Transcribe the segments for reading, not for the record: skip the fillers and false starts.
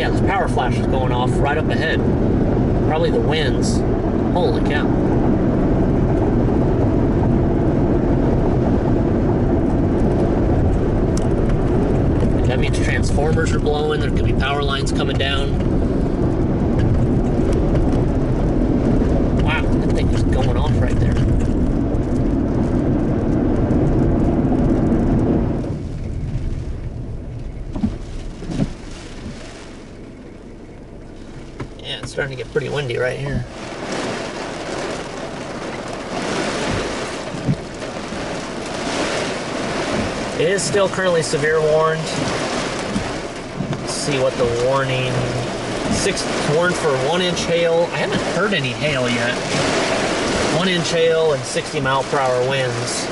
Yeah, this power flash is going off right up ahead. Probably the winds. Holy cow. That means transformers are blowing. There could be power lines coming down. Wow, that thing is going off right there. Yeah, it's starting to get pretty windy right here. It is still currently severe warned. Let's see what the warning... warned for 1-inch hail. I haven't heard any hail yet. 1-inch hail and 60-mile-per-hour winds.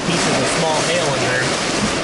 Pieces of small hail in there.